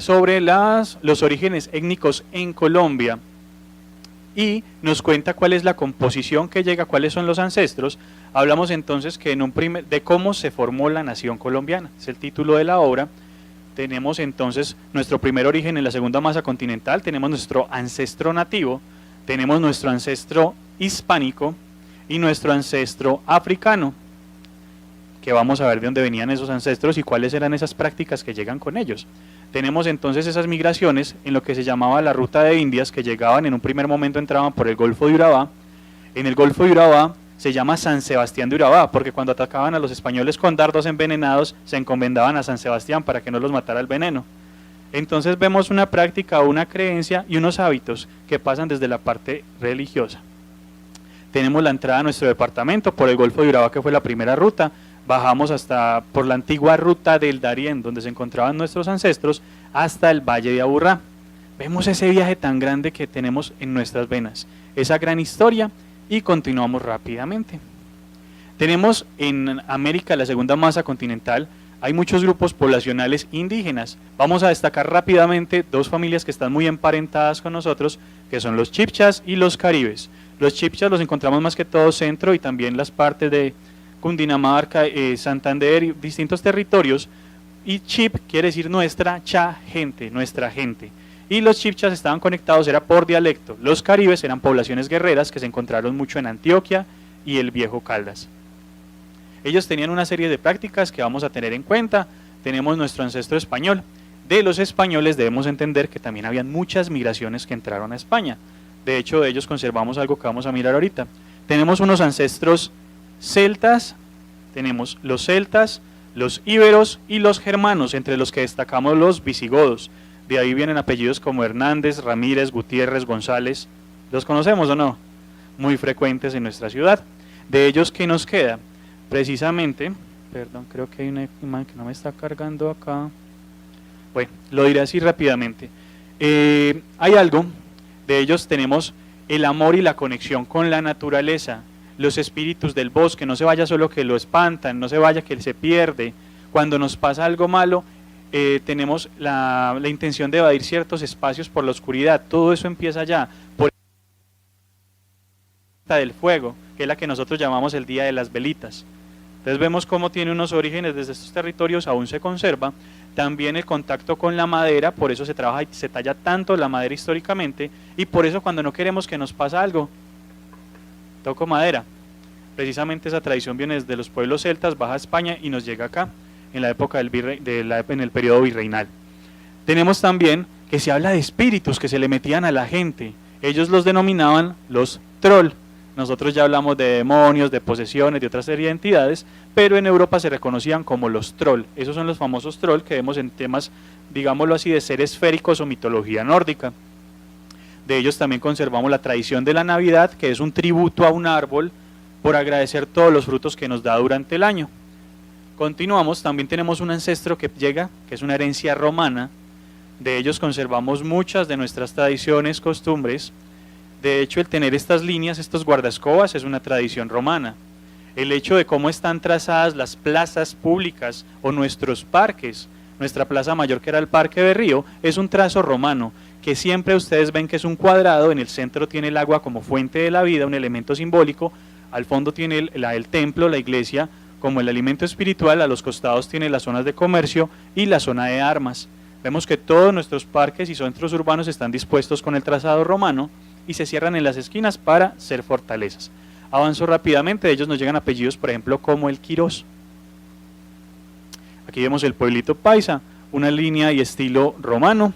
sobre los orígenes étnicos en Colombia y nos cuenta cuál es la composición que llega, cuáles son los ancestros. Hablamos entonces que de cómo se formó la nación colombiana, es el título de la obra. Tenemos entonces nuestro primer origen en la segunda masa continental, tenemos nuestro ancestro nativo, tenemos nuestro ancestro hispánico y nuestro ancestro africano, que vamos a ver de dónde venían esos ancestros y cuáles eran esas prácticas que llegan con ellos. Tenemos entonces esas migraciones en lo que se llamaba la ruta de Indias, que llegaban en un primer momento, entraban por el Golfo de Urabá. En el Golfo de Urabá se llama San Sebastián de Urabá, porque cuando atacaban a los españoles con dardos envenenados, se encomendaban a San Sebastián para que no los matara el veneno. Entonces vemos una práctica, una creencia y unos hábitos que pasan desde la parte religiosa. Tenemos la entrada a nuestro departamento por el Golfo de Urabá, que fue la primera ruta. Bajamos hasta por la antigua ruta del Darién, donde se encontraban nuestros ancestros, hasta el Valle de Aburrá. Vemos ese viaje tan grande que tenemos en nuestras venas, esa gran historia, y continuamos rápidamente. Tenemos en América, la segunda masa continental, hay muchos grupos poblacionales indígenas. Vamos a destacar rápidamente dos familias que están muy emparentadas con nosotros, que son los chibchas y los caribes. Los chibchas los encontramos más que todo centro y también las partes de Cundinamarca, Santander y distintos territorios, y chip quiere decir nuestra, gente, nuestra gente. Y los chibchas estaban conectados, era por dialecto. Los caribes eran poblaciones guerreras que se encontraron mucho en Antioquia y el Viejo Caldas. Ellos tenían una serie de prácticas que vamos a tener en cuenta. Tenemos nuestro ancestro español. De los españoles debemos entender que también habían muchas migraciones que entraron a España. De hecho, de ellos conservamos algo que vamos a mirar ahorita. Tenemos unos ancestros celtas, tenemos los celtas, los íberos y los germanos, entre los que destacamos los visigodos. De ahí vienen apellidos como Hernández, Ramírez, Gutiérrez, González. ¿Los conocemos o no? Muy frecuentes en nuestra ciudad. De ellos, ¿qué nos queda? Precisamente, perdón, creo que hay una imagen que no me está cargando acá. Bueno, lo diré así rápidamente. Hay algo, de ellos tenemos el amor y la conexión con la naturaleza, los espíritus del bosque, no se vaya solo que lo espantan, no se vaya que él se pierde. Cuando nos pasa algo malo, tenemos la intención de evadir ciertos espacios por la oscuridad, todo eso empieza allá, por del fuego, que es la que nosotros llamamos el Día de las Velitas. Entonces vemos cómo tiene unos orígenes desde estos territorios, aún se conserva. También el contacto con la madera, por eso se trabaja y se talla tanto la madera históricamente, y por eso cuando no queremos que nos pasa algo, toco madera. Precisamente esa tradición viene desde los pueblos celtas, baja a España y nos llega acá, en la época en el periodo virreinal. Tenemos también que se habla de espíritus que se le metían a la gente. Ellos los denominaban los troll. Nosotros ya hablamos de demonios, de posesiones, de otra serie de entidades, pero en Europa se reconocían como los troll. Esos son los famosos troll que vemos en temas, digámoslo así, de seres esféricos o mitología nórdica. De ellos también conservamos la tradición de la Navidad, que es un tributo a un árbol por agradecer todos los frutos que nos da durante el año. Continuamos, también tenemos un ancestro que llega, que es una herencia romana. De ellos conservamos muchas de nuestras tradiciones, costumbres. De hecho, el tener estas líneas, estos guardaescobas, es una tradición romana. El hecho de cómo están trazadas las plazas públicas o nuestros parques, nuestra plaza mayor que era el Parque de Río, es un trazo romano, que siempre ustedes ven que es un cuadrado, en el centro tiene el agua como fuente de la vida, un elemento simbólico, al fondo tiene el templo, la iglesia, como el alimento espiritual, a los costados tiene las zonas de comercio y la zona de armas. Vemos que todos nuestros parques y centros urbanos están dispuestos con el trazado romano y se cierran en las esquinas para ser fortalezas. Avanzo rápidamente, de ellos nos llegan apellidos, por ejemplo, como el Quirós. Aquí vemos el pueblito paisa, una línea y estilo romano.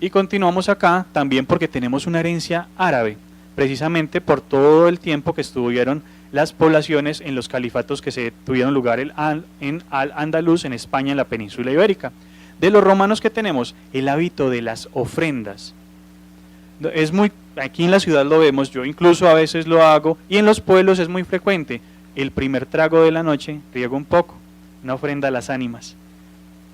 Y continuamos acá también porque tenemos una herencia árabe, precisamente por todo el tiempo que estuvieron las poblaciones en los califatos que se tuvieron lugar en Al-Ándalus, en España, en la península ibérica. De los romanos que tenemos, el hábito de las ofrendas. Aquí en la ciudad lo vemos, yo incluso a veces lo hago, y en los pueblos es muy frecuente. El primer trago de la noche, riego un poco, una ofrenda a las ánimas.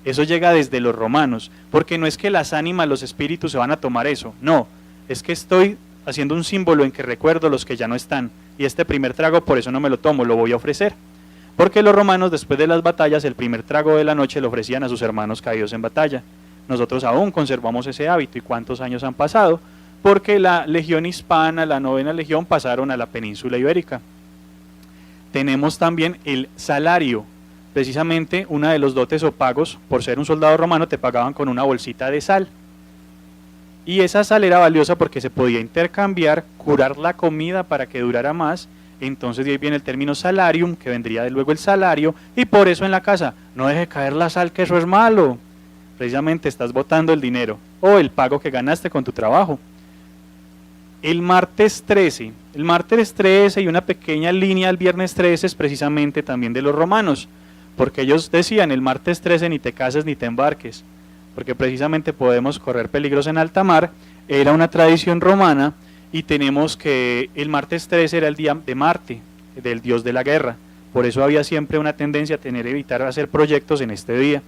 Eso llega desde los romanos, porque no es que las ánimas, los espíritus se van a tomar eso, no, es que estoy haciendo un símbolo en que recuerdo los que ya no están, y este primer trago por eso no me lo tomo, lo voy a ofrecer. Porque los romanos después de las batallas el primer trago de la noche lo ofrecían a sus hermanos caídos en batalla. nosotros aún conservamos ese hábito. ¿Y cuántos años han pasado? Porque la Legión Hispana, la Novena Legión, pasaron a la península ibérica. Tenemos también el salario. Precisamente una de los dotes o pagos, por ser un soldado romano, te pagaban con una bolsita de sal. Y esa sal era valiosa porque se podía intercambiar, curar la comida para que durara más. Entonces de ahí viene el término salarium, que vendría de luego el salario, y por eso en la casa, no deje caer la sal, que eso es malo. Precisamente estás botando el dinero, o el pago que ganaste con tu trabajo. El martes 13 y una pequeña línea al viernes 13 es precisamente también de los romanos, porque ellos decían, el martes 13 ni te cases ni te embarques, porque precisamente podemos correr peligros en alta mar. Era una tradición romana. Y tenemos que el martes 13 era el día de Marte, del dios de la guerra. Por eso había siempre una tendencia a evitar hacer proyectos en este día.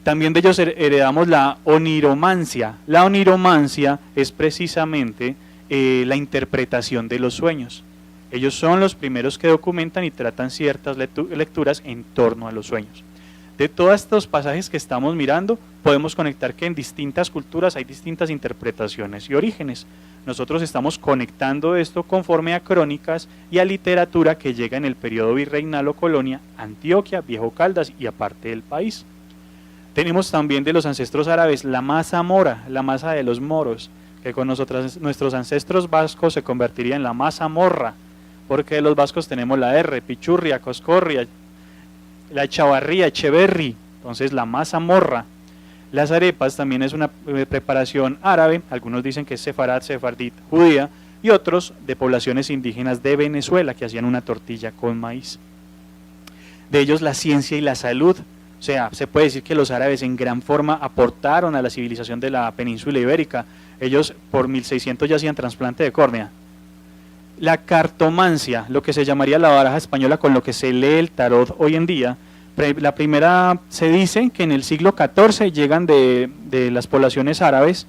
También de ellos heredamos la oniromancia. La oniromancia es precisamente la interpretación de los sueños. Ellos son los primeros que documentan y tratan ciertas lecturas en torno a los sueños. De todos estos pasajes que estamos mirando, podemos conectar que en distintas culturas hay distintas interpretaciones y orígenes. Nosotros estamos conectando esto conforme a crónicas y a literatura que llega en el periodo virreinal o colonia, Antioquia, Viejo Caldas y aparte del país. Tenemos también de los ancestros árabes la masa mora, la masa de los moros, que con nuestros ancestros vascos se convertiría en la masa morra, porque de los vascos tenemos la R, pichurria, coscorria, la chavarría, echeverri, entonces la masa morra. Las arepas también es una preparación árabe, algunos dicen que es sefarad, sefardit, judía, y otros de poblaciones indígenas de Venezuela que hacían una tortilla con maíz. De ellos la ciencia y la salud, o sea, se puede decir que los árabes en gran forma aportaron a la civilización de la península ibérica. Ellos por 1600 ya hacían trasplante de córnea. La cartomancia, lo que se llamaría la baraja española con lo que se lee el tarot hoy en día. La primera se dice que en el siglo XIV llegan de las poblaciones árabes,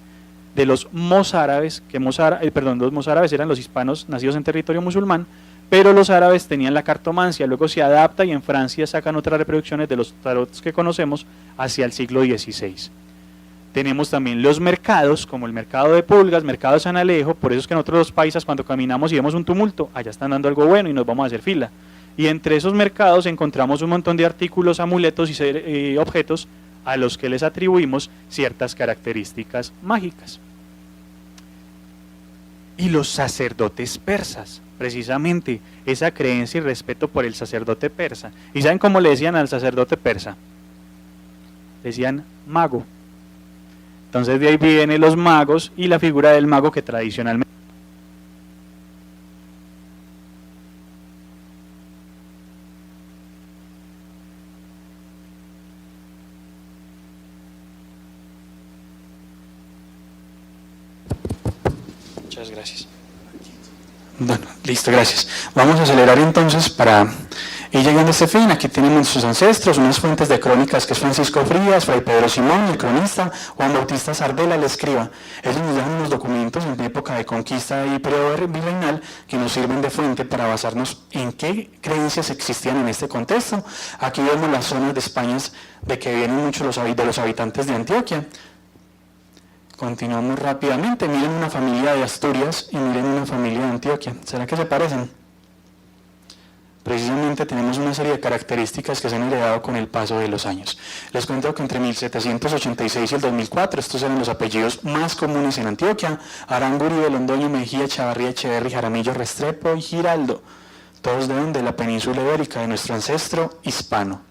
de los mozárabes, los mozárabes eran los hispanos nacidos en territorio musulmán, pero los árabes tenían la cartomancia, luego se adapta y en Francia sacan otras reproducciones de los tarots que conocemos hacia el siglo XVI. Tenemos también los mercados, como el mercado de Pulgas, mercado de San Alejo, por eso es que nosotros los paisas cuando caminamos y vemos un tumulto, allá están dando algo bueno y nos vamos a hacer fila. Y entre esos mercados encontramos un montón de artículos, amuletos y objetos a los que les atribuimos ciertas características mágicas. Y los sacerdotes persas, precisamente esa creencia y respeto por el sacerdote persa. ¿Y saben cómo le decían al sacerdote persa? Le decían mago. Entonces de ahí vienen los magos y la figura del mago que tradicionalmente... Muchas gracias. Bueno, listo, gracias. Vamos a acelerar entonces para ir llegando a este fin. Aquí tenemos sus ancestros, unas fuentes de crónicas que es Francisco Frías, Fray Pedro Simón, el cronista, Juan Bautista Sardela, el escriba. Ellos nos dejan unos documentos en época de conquista y periodo virreinal que nos sirven de fuente para basarnos en qué creencias existían en este contexto. Aquí vemos las zonas de España de que vienen muchos de los habitantes de Antioquia. Continuamos rápidamente, miren una familia de Asturias y miren una familia de Antioquia. ¿Será que se parecen? Precisamente tenemos una serie de características que se han heredado con el paso de los años. Les cuento que entre 1786 y el 2004, estos eran los apellidos más comunes en Antioquia: Arangurí, Londoño, Mejía, Chavarría, Echeverri, Jaramillo, Restrepo y Giraldo. Todos de la península ibérica, de nuestro ancestro hispano.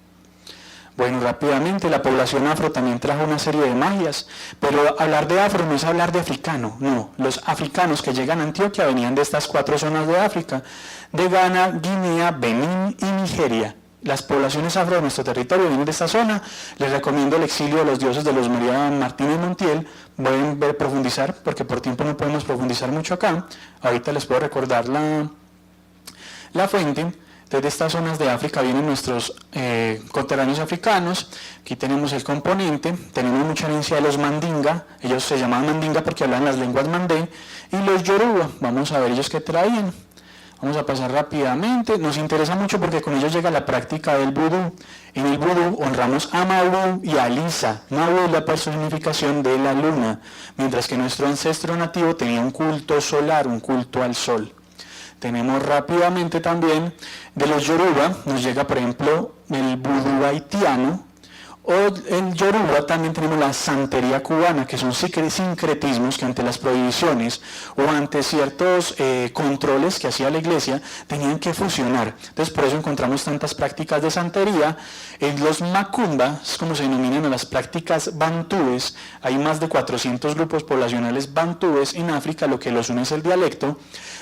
Bueno, rápidamente, la población afro también trajo una serie de magias, pero hablar de afro no es hablar de africano, no. Los africanos que llegan a Antioquia venían de estas 4 zonas de África, de Ghana, Guinea, Benín y Nigeria. Las poblaciones afro de nuestro territorio vienen de esta zona. Les recomiendo El exilio de los dioses de Luz María Martínez Montiel. Pueden profundizar, porque por tiempo no podemos profundizar mucho acá. Ahorita les puedo recordar la fuente. Desde estas zonas de África vienen nuestros coterráneos africanos. Aquí tenemos el componente, tenemos mucha herencia de los mandinga, ellos se llamaban mandinga porque hablan las lenguas mandé, y los yoruba, vamos a ver ellos qué traían. Vamos a pasar rápidamente. Nos interesa mucho porque con ello llega la práctica del vudú. En el vudú honramos a Mawu y a Lisa. Mawu es la personificación de la luna, mientras que nuestro ancestro nativo tenía un culto solar, un culto al sol. Tenemos rápidamente también de los Yoruba, nos llega por ejemplo el vudú haitiano, o en Yoruba también tenemos la santería cubana, que son sincretismos que ante las prohibiciones o ante ciertos controles que hacía la iglesia tenían que fusionar. Entonces por eso encontramos tantas prácticas de santería. En los Macumba, es como se denominan a las prácticas bantúes, hay más de 400 grupos poblacionales bantúes en África, lo que los une es el dialecto.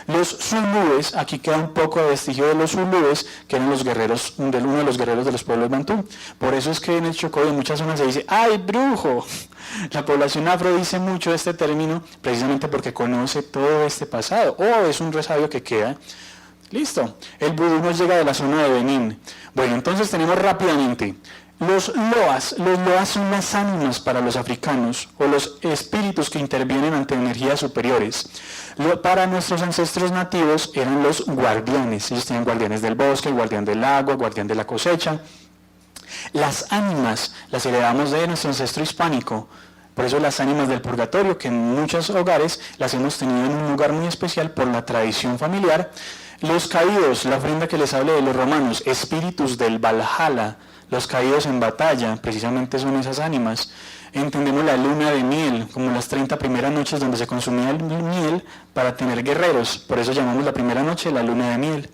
Los zulúes, aquí queda un poco de vestigio de los zulúes, que eran los guerreros, uno de los guerreros de los pueblos bantú. Por eso es que en el Chocó y en muchas zonas se dice ¡ay, brujo! La población afro dice mucho este término precisamente porque conoce todo este pasado, o es un resabio que queda. Listo, el vudú nos llega de la zona de Benín. Bueno, entonces tenemos rápidamente los loas son las ánimas para los africanos, o los espíritus que intervienen ante energías superiores. Para nuestros ancestros nativos eran los guardianes, ellos tenían guardianes del bosque, guardián del agua, guardián de la cosecha. Las ánimas las heredamos de nuestro ancestro hispánico, por eso las ánimas del purgatorio, que en muchos hogares las hemos tenido en un lugar muy especial por la tradición familiar. Los caídos, la ofrenda que les hablé de los romanos, espíritus del Valhalla, los caídos en batalla, precisamente son esas ánimas. Entendemos la luna de miel, como las 30 primeras noches donde se consumía el miel para tener guerreros, por eso llamamos la primera noche la luna de miel.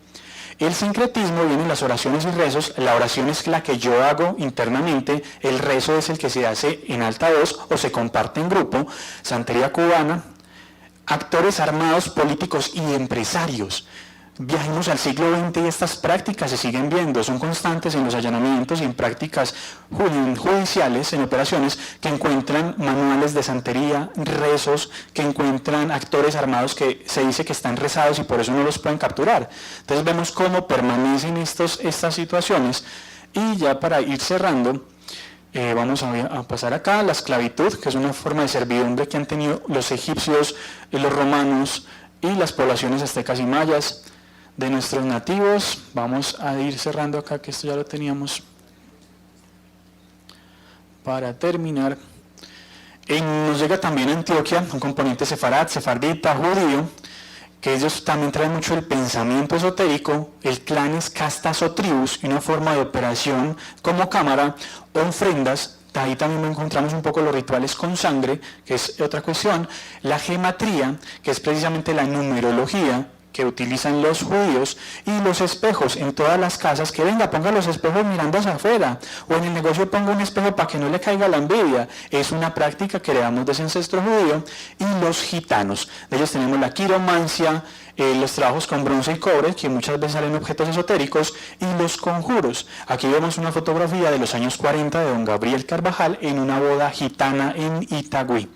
El sincretismo viene en las oraciones y rezos. La oración es la que yo hago internamente, el rezo es el que se hace en alta voz o se comparte en grupo. Santería cubana, actores armados, políticos y empresarios. Viajemos al siglo XX y estas prácticas se siguen viendo, son constantes en los allanamientos y en prácticas judiciales, en operaciones que encuentran manuales de santería, rezos, que encuentran actores armados que se dice que están rezados y por eso no los pueden capturar. Entonces vemos cómo permanecen estas situaciones. Y ya para ir cerrando, vamos a pasar acá, la esclavitud, que es una forma de servidumbre que han tenido los egipcios, los romanos y las poblaciones aztecas y mayas. De nuestros nativos, vamos a ir cerrando acá, que esto ya lo teníamos para terminar. Nos llega también a Antioquia un componente sefardita, judío, que ellos también traen mucho el pensamiento esotérico, el clanes, castas o tribus, y una forma de operación como cámara, ofrendas. Ahí también encontramos un poco los rituales con sangre, que es otra cuestión, la gematría, que es precisamente la numerología que utilizan los judíos, y los espejos en todas las casas, que venga, ponga los espejos mirando hacia afuera, o en el negocio ponga un espejo para que no le caiga la envidia. Es una práctica que heredamos de ese ancestro judío. Y los gitanos, de ellos tenemos la quiromancia, los trabajos con bronce y cobre, que muchas veces salen objetos esotéricos, y los conjuros. Aquí vemos una fotografía de los años 40 de don Gabriel Carvajal en una boda gitana en Itagüí.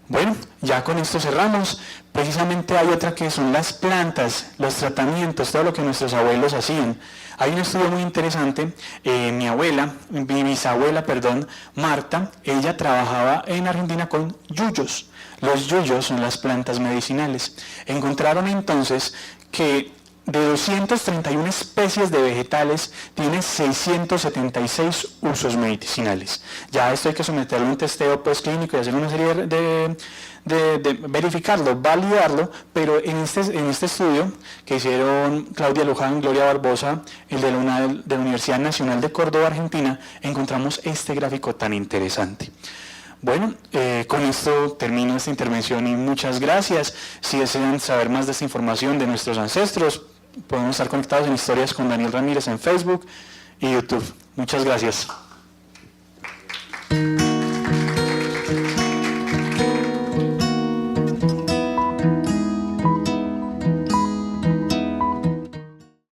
Bueno, ya con esto cerramos. Precisamente hay otra que son las plantas, los tratamientos, todo lo que nuestros abuelos hacían. Hay un estudio muy interesante, mi bisabuela, Marta, ella trabajaba en Argentina con yuyos. Los yuyos son las plantas medicinales. Encontraron entonces que de 231 especies de vegetales, tiene 676 usos medicinales. Ya esto hay que someterlo a un testeo clínico y hacer una serie de verificarlo, validarlo, pero en este estudio que hicieron Claudia Luján, Gloria Barbosa, el de la Universidad Nacional de Córdoba, Argentina, encontramos este gráfico tan interesante. Bueno, con esto termino esta intervención y muchas gracias. Si desean saber más de esta información de nuestros ancestros, podemos estar conectados en Historias con Daniel Ramírez en Facebook y YouTube. Muchas gracias.